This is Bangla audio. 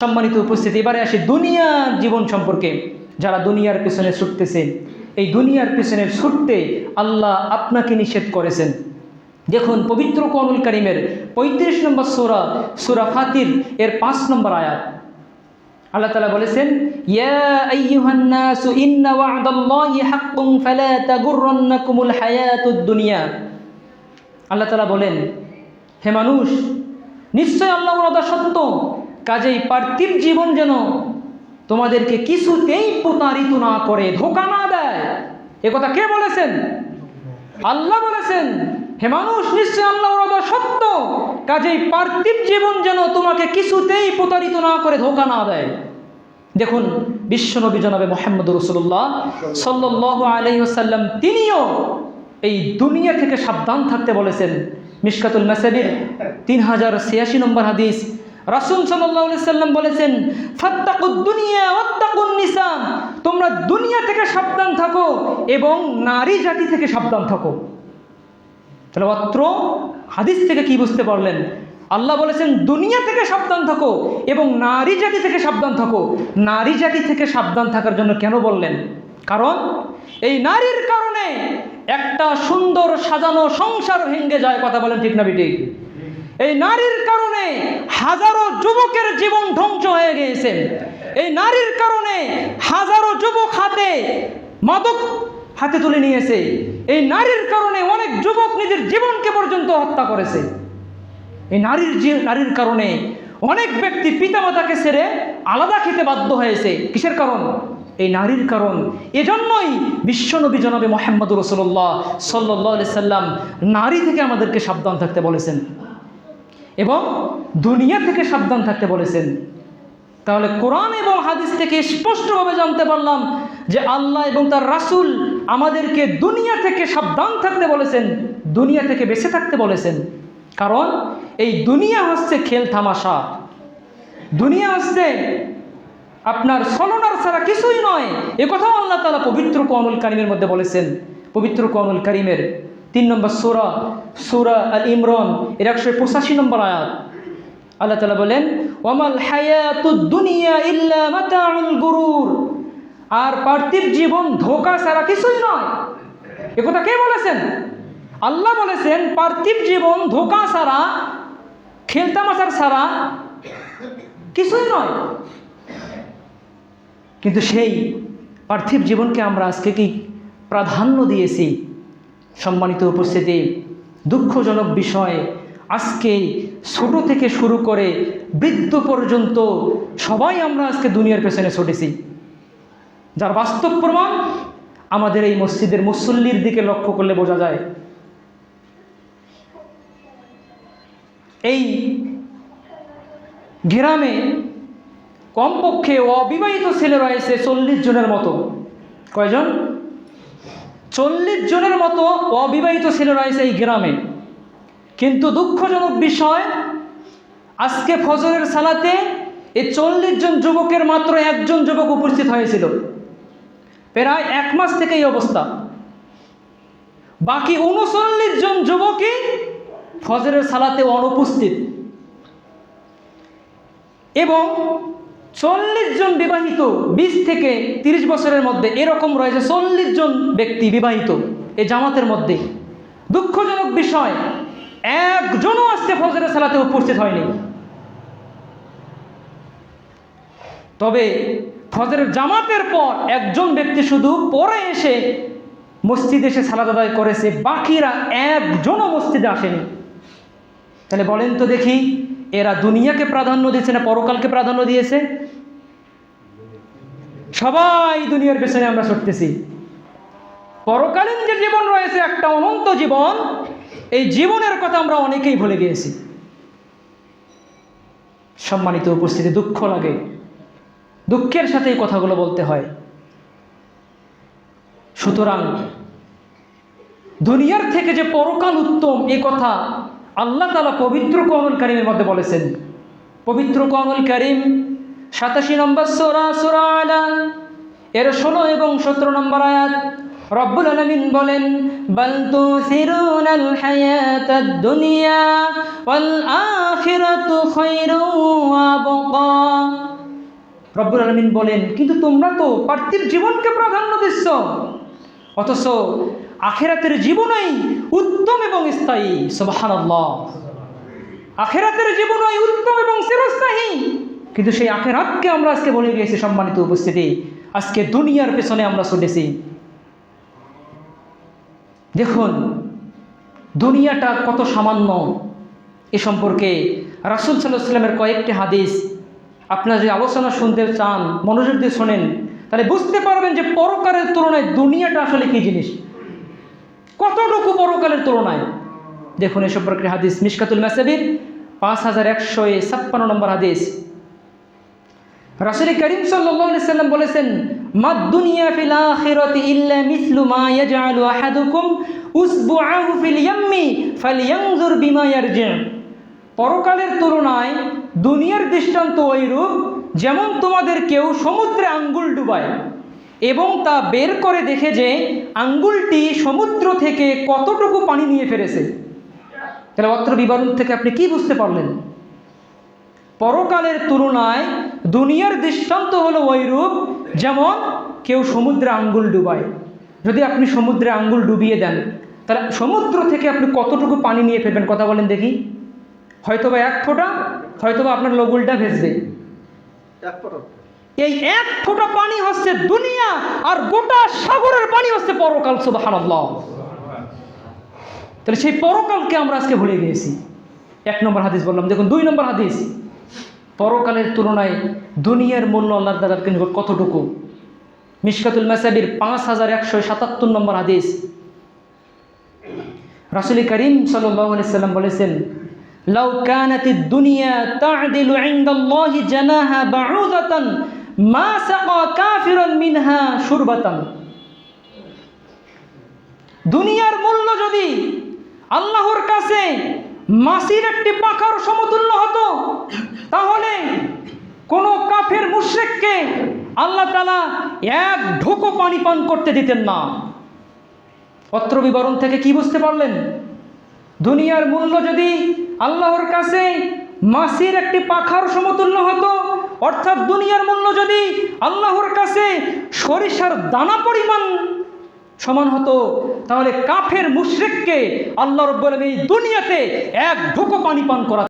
সম্মানিত উপস্থিতি, এবারে আসি দুনিয়ার জীবন সম্পর্কে। যারা দুনিয়ার পিছনে ছুটতেছে, এই দুনিয়ার পিছনে ছুটতে আল্লাহ আপনাকে নিষেধ করেছেন। দেখুন পবিত্র কোরআনুল কারীমের 35 নম্বর সূরা, সূরা ফাতির এর 5 নম্বর আয়াত। আল্লাহ তাআলা বলেছেন, ইয়া আইয়ুহান নাসু ইন্না ওয়া'দাল্লাহি হাক্কুন ফালা তাগুররান্নাকুমুল হায়াতুদ দুনিয়া। আল্লাহ তাআলা বলেন, হে মানুষ, নিশ্চয় আল্লাহর ওয়াদা সত্য, কাজেই পার্থিব জীবন যেন তোমাদেরকে কিছুতেই প্রতারিত না করে, ধোঁকা না দেয়। একথা কে বলেছেন? আল্লাহ বলেছেন, হে মানুষ, নিশ্চয় আল্লাহর ওয়াদা সত্য, কাজেই পার্থিব জীবন যেন তোমাকে কিছুতেই প্রতারিত না করে, ধোঁকা না দেয়। দেখুন বিশ্বনবী জনাবে মুহাম্মদ রাসূলুল্লাহ সাল্লাল্লাহু আলাইহি ওয়াসাল্লাম তিনিও এই দুনিয়া থেকে সাবধান থাকতে বলেছেন। মিশকাতুল মাসাবির 3086 নম্বর হাদিস, রাসূল সাল্লাল্লাহু আলাইহি ওয়াসাল্লাম বলেছেন, ফাত্তাকুদ দুনিয়া ওয়াত্তাকুন নিসা, তোমরা দুনিয়া থেকে সাবধান থাকো এবং নারী জাতি থেকে সাবধান থাকো। তাহলে অত্র হাদিস থেকে কি বুঝতে পারলেন? আল্লাহ বলেছেন দুনিয়া থেকে সাবধান থাকো এবং নারী জাতি থেকে সাবধান থাকো। নারী জাতি থেকে সাবধান থাকার জন্য কেন বললেন? কারণ এই নারীর কারণে একটা সুন্দর সাজানো সংসার ভেঙে যায়। কথা বলেন ঠিক না বেটি? এই নারীর কারণে হাজারো যুবকের জীবন ধ্বংস হয়ে গিয়েছে। এই নারীর কারণে হাজারো যুবক মাদক হাতে তুলে নিয়েছে। এই নারীর কারণে অনেক যুবক নিজের জীবনকে পর্যন্ত হত্যা করেছে। এই নারীর কারণে অনেক ব্যক্তি পিতামাতাকে ছেড়ে আলাদা খেতে বাধ্য হয়েছে। কিসের কারণ? এই নারীর কারণ। এজন্যই বিশ্বনবী জনাবে মুহাম্মদ রাসূলুল্লাহ সাল্লাল্লাহু আলাইহি সাল্লাম নারী থেকে আমাদেরকে সাবধান থাকতে বলেছেন এবং দুনিয়া থেকে সাবধান থাকতে বলেছেন। তাহলে কোরআন এবং হাদিস থেকে স্পষ্টভাবে জানতে পারলাম যে আল্লাহ এবং তার রাসূল আমাদেরকে দুনিয়া থেকে সাবধান থাকতে বলেছেন, দুনিয়া থেকে বেঁচে থাকতে বলেছেন। কারণ এই দুনিয়া হচ্ছে খেল তামাশা, দুনিয়া হচ্ছে আপনার ছলনার ছাড়া কিছুই নয়। একথাও আল্লাহ তাআলা পবিত্র কোরআনুল কারীমের মধ্যে বলেছেন। পবিত্র কোরআনুল কারীমের 3 নম্বর সূরা, সূরা আল ইমরান এর 185 নম্বর আয়াত। আল্লাহ তাআলা বলেন, ওয়ামাল হায়াতুদ দুনিয়া ইল্লা মাতাউল গুরুর, আর পার্থিব জীবন ধোঁকা ছাড়া কিছুই নয়। একথা কে বলেছেন? আল্লাহ বলেছেন পার্থিব জীবন ধোঁকা ছাড়া, খেলতামাশার ছাড়া কিছুই নয়। কিন্তু সেই পার্থিব জীবনকে আমরা আজকে কি প্রাধান্য দিয়েছি? সম্মানিত উপস্থিতি, দুঃখজনক বিষয়, আজকে ছোট থেকে শুরু করে বৃদ্ধ পর্যন্ত সবাই আমরা আজকে দুনিয়ার পেছনে ছুটেছি। যার বাস্তব প্রমাণ আমাদের এই মসজিদের মুসল্লির দিকে লক্ষ্য করলে বোঝা যায়। এই গ্রামে কমপক্ষে অবিবাহিত ছেলে রয়েছে 40 জনের মতো। কয়জন? 40 জনের মতো অবিবাহিত ছেলে রয়েছে এই গ্রামে। কিন্তু দুঃখজনক বিষয়, আজকে ফজরের সালাতে এই 40 জন যুবকের মাত্র একজন যুবক উপস্থিত হয়েছিল। প্রায় 1 মাস থেকে এই অবস্থা। বাকি 39 জন যুবকই ফজরের সালাতে অনুপস্থিত এবং 40 জন বিবাহিত, 20 থেকে 30 বছরের মধ্যে এরকম রয়েছে 40 জন ব্যক্তি বিবাহিত এই জামাতের মধ্যে। দুঃখজনক বিষয়, একজনও আজকে ফজরের সালাতে উপস্থিত হয়নি। তবে ফজরের জামাতের পর একজন ব্যক্তি শুধু পরে এসে মসজিদে এসে সালাত আদায় করেছে, বাকিরা একজনও মসজিদে আসেনি। তাহলে বলেন তো দেখি, এরা দুনিয়াকে প্রাধান্য দিয়েছে না পরকালকে প্রাধান্য দিয়েছে? সবাই দুনিয়ার পেছনে আমরা ছুটতেছি। পরকালীন যে জীবন রয়েছে, একটা অনন্ত জীবন, এই জীবনের কথা আমরা অনেকেই ভুলে গিয়েছি। সম্মানিত উপস্থিতি, দুঃখ লাগে, দুঃখের সাথে এই কথাগুলো বলতে হয়। সুতরাং দুনিয়ার থেকে যে পরকাল উত্তম, এ কথা আল্লাহ তাআলা পবিত্র কোরআনুল কারীমের মধ্যে বলেছেন। পবিত্র কোরআনুল কারীম 87 নম্বর সূরা, সূরা আলা এর 16 এবং 17 নম্বর আয়াত। রব্বুল আলামিন বলেন, বাল তুসিরুনাল হায়াতাদ দুনিয়া ওয়াল আখিরাতু খায়রুন ওয়া আবকা। রব্বুল আলামিন বলেন, কিন্তু তোমরা তো পার্থিব জীবনকে প্রাধান্য দিচ্ছ, অথচ আখিরাতের জীবনই উত্তম এবং স্থায়ী। সুবহানাল্লাহ। আখিরাতের জীবনই উত্তম এবং চিরস্থায়ী, কিন্তু সেই আখিরাতকে আমরা আজকে ভুলে গিয়েছি। সম্মানিত উপস্থিতি, আজকে দুনিয়ার পেছনে আমরা ছুটেছি। দেখুন দুনিয়াটা কত সামান্য, এ সম্পর্কে রাসূল সাল্লাল্লাহু আলাইহি ওয়াসাল্লামের কয়েকটি হাদিস আপনারা যদি আলোচনা শুনতে চান, মনোযোগ দিয়ে শোনেন, তাহলে বুঝতে পারবেন যে পরকালের তুলনায় দুনিয়াটা আসলে কি জিনিস, কতটুকু পরকালের তুলনায়। দেখুন এ সম্পর্কে হাদিস মিশকাতুল মাসাবির 5156 নম্বর হাদিস। রাসূল করিম সাল্লাল্লাহু আলাইহি ওয়াসাল্লাম বলেছেন, মাদ দুনিয়া ফিল আখিরাতি ইল্লা মিসলু মা ইয়াজআলু আহাদুকুম উসবুআহু ফিল ইয়াম্মি ফালইয়ানজুর বিমা ইয়ারজি। পরকালের তুলনায় দুনিয়ার দৃষ্টান্ত ওইরূপ যেমন তোমাদের কেউ সমুদ্রে আঙ্গুল ডুবায় এবং তা বের করে দেখে যে আঙ্গুলটি সমুদ্র থেকে কতটুকু পানি নিয়ে ফেলেছে। তাহলে অত্র বিবরণ থেকে আপনি কি বুঝতে পারলেন? পরকালের তুলনায় দুনিয়ার দৃষ্টান্ত হলো ওইরূপ যেমন কেউ সমুদ্রে আঙ্গুল ডুবায়। যদি আপনি সমুদ্রে আঙ্গুল ডুবিয়ে দেন, তাহলে সমুদ্র থেকে আপনি কতটুকু পানি নিয়ে ফেলবেন? কথা বলেন দেখি। হয়তোবা 1 ফোঁটা, হয়তোবা আপনার লগুলটা ভেসবে। এই 1 ফোঁটা পানি হচ্ছে দুনিয়া, আর গোটা সাগরের পানি হচ্ছে পরকাল। সুবহানাল্লাহ। তাহলে সেই পরকালকে আমরা আজকে ভুলে গিয়েছি। 1 নম্বর হাদিস বললাম। দেখুন 2 নম্বর হাদিস, পরকালের তুলনায় দুনিয়ার মূল্য আল্লাহর তাআলার নিকট কতটুকু। মিশকাতুল মাসাবির 5177 নম্বর হাদিস। রাসূল করিম সাল্লাল্লাহু আলাইহি ওয়াসাল্লাম বলেছেন, লাউ কানাতিদ দুনিয়া তা'দিলু ইনদাল্লাহি জানাহা বাউযাতান মা সাকা কাফিরান মিনহা শুরবাতান। দুনিয়ার মূল্য যদি আল্লাহর কাছে মাছির একটি পাখার সমতুল্য হতো, তাহলে কোন কাফের মুশরিককে আল্লাহ তাআলা 1 ঢোকো পানি পান করতে দিতেন না। পত্র বিবরণ থেকে কি বুঝতে পারলেন? দুনিয়ার মূল্য যদি আল্লাহর কাছে মাছির একটি পাখার সমতুল্য হতো, অর্থাৎ দুনিয়ার মূল্য যদি আল্লাহর কাছে সরিষার দানা পরিমাণ সমান হতো, তাহলে কাফের মুশরিককে আল্লাহ রাব্বুল আলামিন দুনিয়াতে 1 ঢোকো পানি পান করা